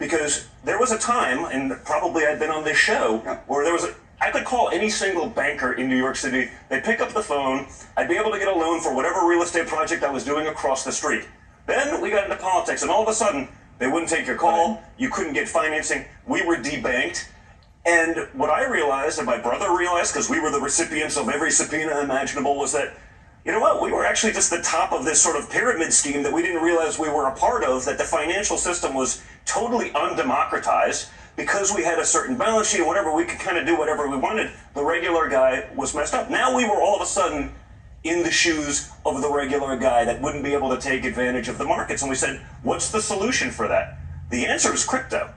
because there was a time, and probably I'd been on this show, where I could call any single banker in New York City, they'd pick up the phone, I'd be able to get a loan for whatever real estate project I was doing across the street. Then we got into politics, and all of a sudden, they wouldn't take your call, you couldn't get financing, we were debanked. And what I realized, and my brother realized, because we were the recipients of every subpoena imaginable, was that, you know what, we were actually just the top of this sort of pyramid scheme that we didn't realize we were a part of, that the financial system was totally undemocratized. Because we had a certain balance sheet and whatever, we could kind of do whatever we wanted. The regular guy was messed up. Now we were all of a sudden in the shoes of the regular guy that wouldn't be able to take advantage of the markets. And we said, what's the solution for that? The answer is crypto.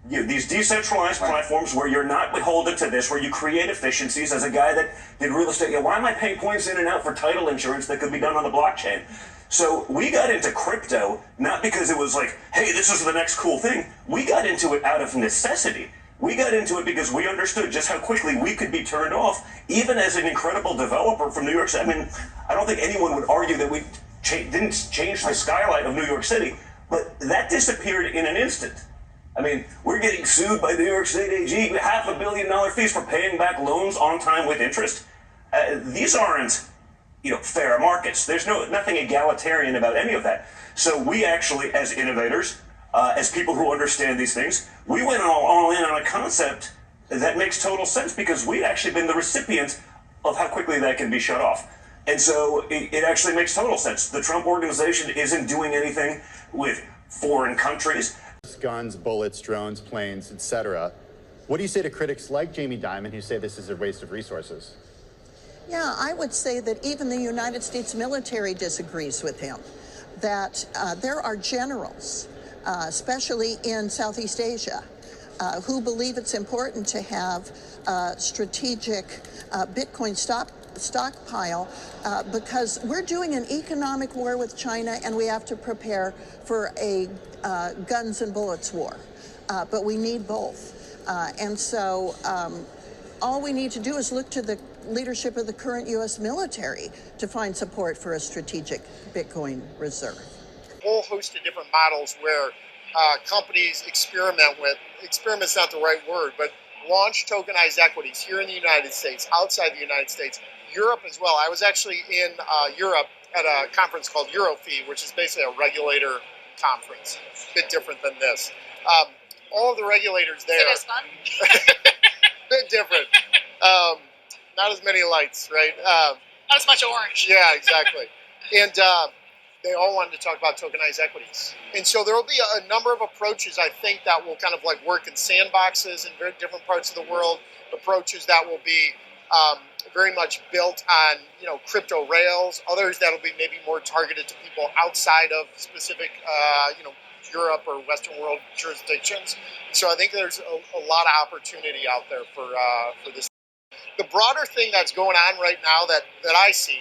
These decentralized platforms where you're not beholden to this, where you create efficiencies. As a guy that did real estate, why am I paying points in and out for title insurance that could be done on the blockchain? So we got into crypto not because it was like, hey, this is the next cool thing. We got into it out of necessity. We got into it because we understood just how quickly we could be turned off, even as an incredible developer from New York City. I mean, I don't think anyone would argue that we didn't change the skyline of New York City, but that disappeared in an instant. I mean, we're getting sued by New York State AG, $500 million fees for paying back loans on time with interest. These aren't, fair markets. There's nothing egalitarian about any of that. So we actually, as innovators, as people who understand these things, we went all in on a concept that makes total sense because we'd actually been the recipient of how quickly that can be shut off. And so it actually makes total sense. The Trump organization isn't doing anything with foreign countries. Guns, bullets, drones, planes, etc. What do you say to critics like Jamie Dimon who say this is a waste of resources? Yeah, I would say that even the United States military disagrees with him, that there are generals, especially in Southeast Asia, who believe it's important to have strategic Bitcoin stockpile because we're doing an economic war with China and we have to prepare for a guns and bullets war, but we need both. And so all we need to do is look to the leadership of the current U.S. military to find support for a strategic Bitcoin reserve. A whole host of different models where companies experiment's not the right word, but launch tokenized equities here in the United States, outside the United States, Europe as well. I was actually in Europe at a conference called EuroFi, which is basically a regulator conference, a bit different than this. All of the regulators there. Is it as fun? Bit different. Not as many lights, right? Not as much orange. Yeah, exactly. And they all wanted to talk about tokenized equities. And so there will be a number of approaches, I think, that will kind of like work in sandboxes in very different parts of the world, approaches that will be very much built on, crypto rails, others that will be maybe more targeted to people outside of specific, Europe or Western world jurisdictions. So I think there's a lot of opportunity out there for this. The broader thing that's going on right now that I see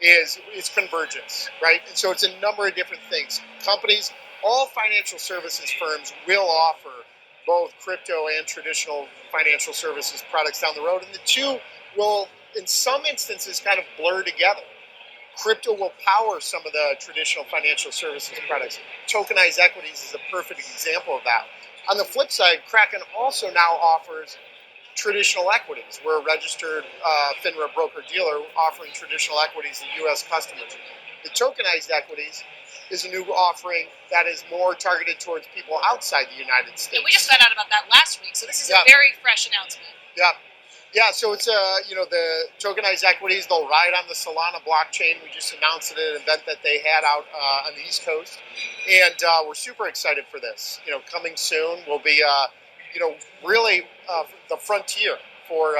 is convergence, right? And so it's a number of different things. Companies, all financial services firms will offer both crypto and traditional financial services products down the road, and the two will, in some instances, kind of blur together. Crypto will power some of the traditional financial services products. Tokenized equities is a perfect example of that. On the flip side, Kraken also now offers traditional equities. We're a registered FINRA broker-dealer offering traditional equities to U.S. customers. The tokenized equities is a new offering that is more targeted towards people outside the United States. And we just found out about that last week, so this is a very fresh announcement. Yeah, so it's the tokenized equities, they'll ride on the Solana blockchain. We just announced it at an event that they had out on the East Coast. And we're super excited for this. Coming soon will be, really the frontier for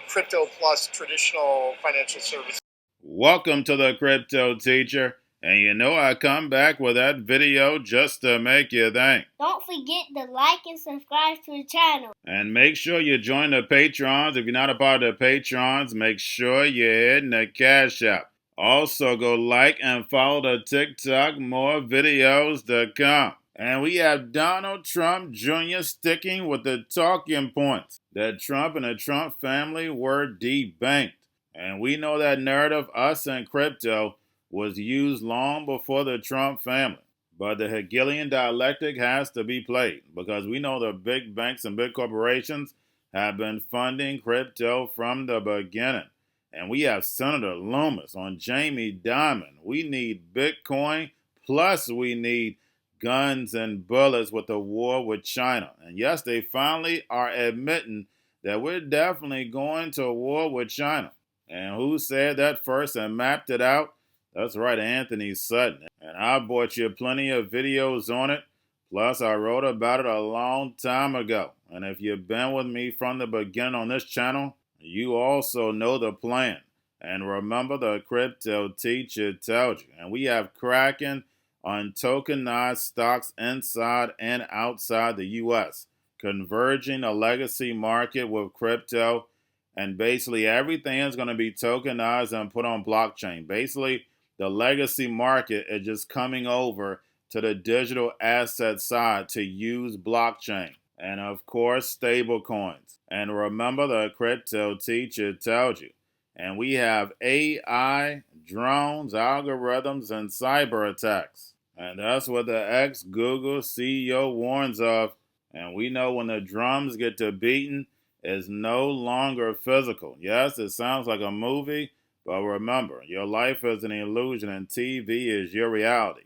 crypto plus traditional financial services. Welcome to the Crypto Teacher. And I come back with that video just to make you think. Don't forget to like and subscribe to the channel. And make sure you join the Patrons. If you're not a part of the Patrons, make sure you're hitting the Cash App. Also, go like and follow the TikTok. More videos to come. And we have Donald Trump Jr. sticking with the talking points that Trump and the Trump family were debanked. And we know that narrative, us and crypto, was used long before the Trump family. But the Hegelian dialectic has to be played because we know the big banks and big corporations have been funding crypto from the beginning. And we have Senator Loomis on Jamie Dimon. We need Bitcoin, plus we need guns and bullets with the war with China. And yes, they finally are admitting that we're definitely going to war with China. And who said that first and mapped it out? That's right, Anthony Sutton. And I bought you plenty of videos on it. Plus, I wrote about it a long time ago. And if you've been with me from the beginning on this channel, you also know the plan. And remember, the Cryptoteacher tells you. And we have Kraken on tokenized stocks inside and outside the U.S., converging a legacy market with crypto. And basically, everything is going to be tokenized and put on blockchain. Basically, the legacy market is just coming over to the digital asset side to use blockchain. And of course, stablecoins. And remember, the Cryptoteacher tells you. And we have AI, drones, algorithms, and cyber attacks. And that's what the ex-Google CEO warns of. And we know when the drums get to beating, it's no longer physical. Yes, it sounds like a movie, but remember, your life is an illusion and TV is your reality.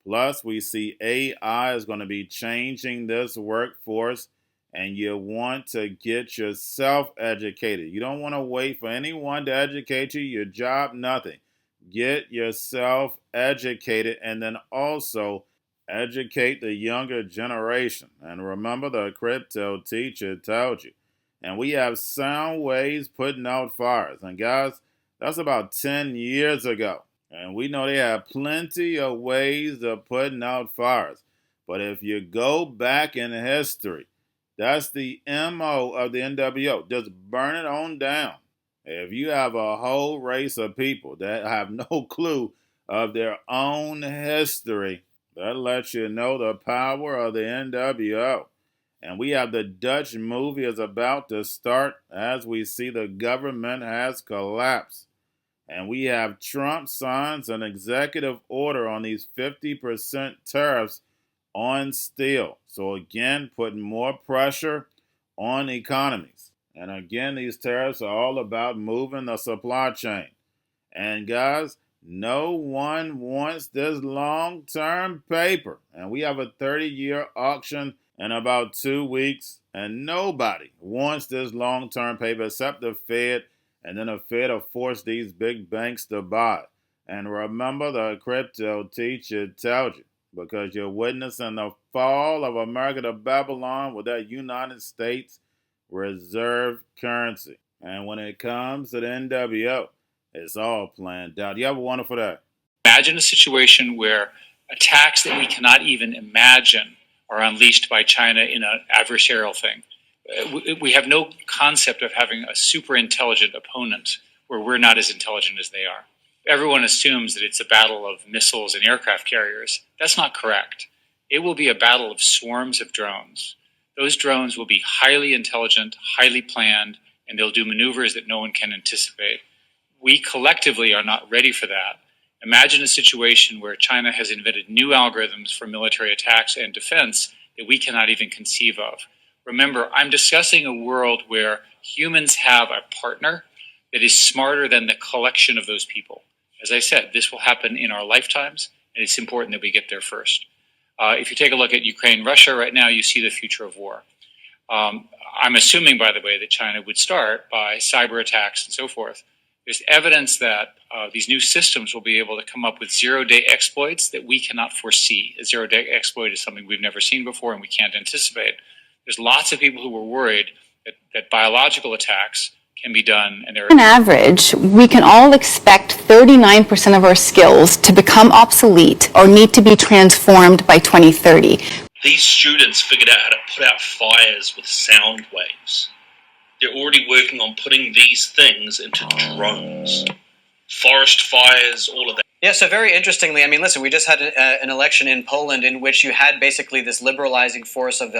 Plus, we see AI is going to be changing this workforce, and you want to get yourself educated. You don't want to wait for anyone to educate you, your job, nothing. Get yourself educated and then also educate the younger generation. And remember, the Cryptoteacher told you. And we have Soundwaves putting out fires. And guys, that's about 10 years ago. And we know they have plenty of ways of putting out fires. But if you go back in history, that's the MO of the NWO. Just burn it on down. If you have a whole race of people that have no clue of their own history, that lets you know the power of the NWO. And we have the Dutch movie is about to start as we see the government has collapsed. And we have Trump signs an executive order on these 50% tariffs on steel. So again, putting more pressure on economies. And again, these tariffs are all about moving the supply chain. And guys, no one wants this long-term paper. And we have a 30-year auction in about 2 weeks. And nobody wants this long-term paper except the Fed. And then the Fed will force these big banks to buy. And remember, the Cryptoteacher tells you, because you're witnessing the fall of America to Babylon with that United States reserve currency. And when it comes to the NWO, it's all planned out. You have a wonderful day. Imagine a situation where attacks that we cannot even imagine are unleashed by China in an adversarial thing. We have no concept of having a super intelligent opponent where we're not as intelligent as they are. Everyone assumes that it's a battle of missiles and aircraft carriers. That's not correct. It will be a battle of swarms of drones. Those drones will be highly intelligent, highly planned, and they'll do maneuvers that no one can anticipate. We collectively are not ready for that. Imagine a situation where China has invented new algorithms for military attacks and defense that we cannot even conceive of. Remember, I'm discussing a world where humans have a partner that is smarter than the collection of those people. As I said, this will happen in our lifetimes, and it's important that we get there first. If you take a look at Ukraine, Russia right now, you see the future of war. I'm assuming, by the way, that China would start by cyber attacks and so forth. There's evidence that these new systems will be able to come up with zero-day exploits that we cannot foresee. A zero-day exploit is something we've never seen before and we can't anticipate. There's lots of people who were worried that biological attacks can be done. And on average, we can all expect 39% of our skills to become obsolete or need to be transformed by 2030. These students figured out how to put out fires with sound waves. They're already working on putting these things into drones. Forest fires, all of that. Yeah, so very interestingly, I mean, listen, we just had an election in Poland in which you had basically this liberalizing force of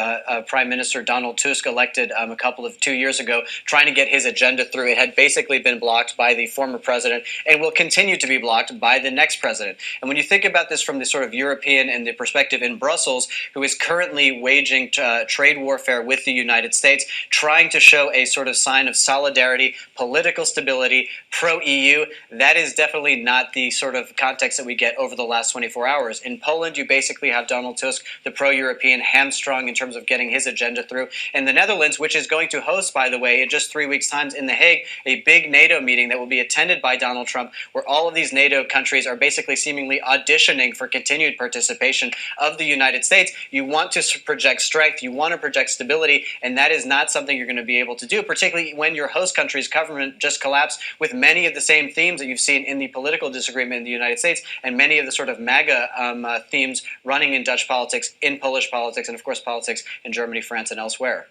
Prime Minister Donald Tusk elected 2 years ago, trying to get his agenda through. It had basically been blocked by the former president and will continue to be blocked by the next president. And when you think about this from the sort of European and the perspective in Brussels, who is currently waging trade warfare with the United States, trying to show a sort of sign of solidarity, political stability, pro-EU, that is definitely not the sort of context that we get over the last 24 hours. In Poland, you basically have Donald Tusk, the pro-European, hamstrung in terms of getting his agenda through. And the Netherlands, which is going to host, by the way, in just 3 weeks' time in The Hague, a big NATO meeting that will be attended by Donald Trump, where all of these NATO countries are basically seemingly auditioning for continued participation of the United States. You want to project strength, you want to project stability, and that is not something you're going to be able to do, particularly when your host country's government just collapsed with many of the same themes that you've seen in the political disagreement in the United States, and many of the sort of MAGA themes running in Dutch politics, in Polish politics, and of course politics in Germany, France, and elsewhere.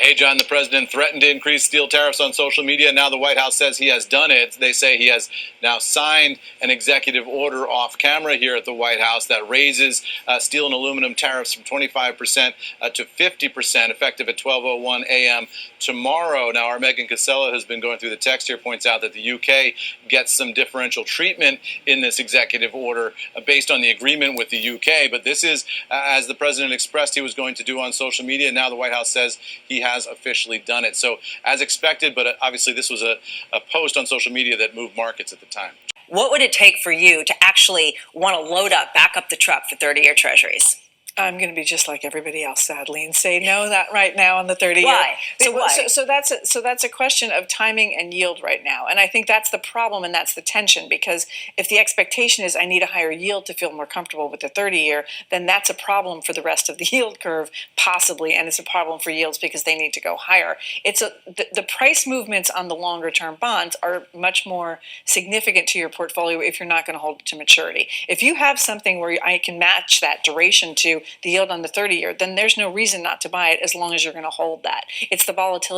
Hey, John, the president threatened to increase steel tariffs on social media. Now the White House says he has done it. They say he has now signed an executive order off camera here at the White House that raises steel and aluminum tariffs from 25% to 50%, effective at 12:01 a.m. tomorrow. Now, our Megan Casella, who's been going through the text here, points out that the UK gets some differential treatment in this executive order based on the agreement with the UK. But this is, as the president expressed he was going to do on social media. Now the White House says he has officially done it. So as expected, but obviously this was a post on social media that moved markets at the time. What would it take for you to actually want to load up, back up the truck for 30-year treasuries? I'm going to be just like everybody else, sadly, and say no that right now on the 30-year. Why? So that's a question of timing and yield right now, and I think that's the problem and that's the tension, because if the expectation is I need a higher yield to feel more comfortable with the 30-year, then that's a problem for the rest of the yield curve, possibly, and it's a problem for yields because they need to go higher. The price movements on the longer-term bonds are much more significant to your portfolio if you're not going to hold it to maturity. If you have something where I can match that duration to the yield on the 30-year, then there's no reason not to buy it as long as you're going to hold that. It's the volatility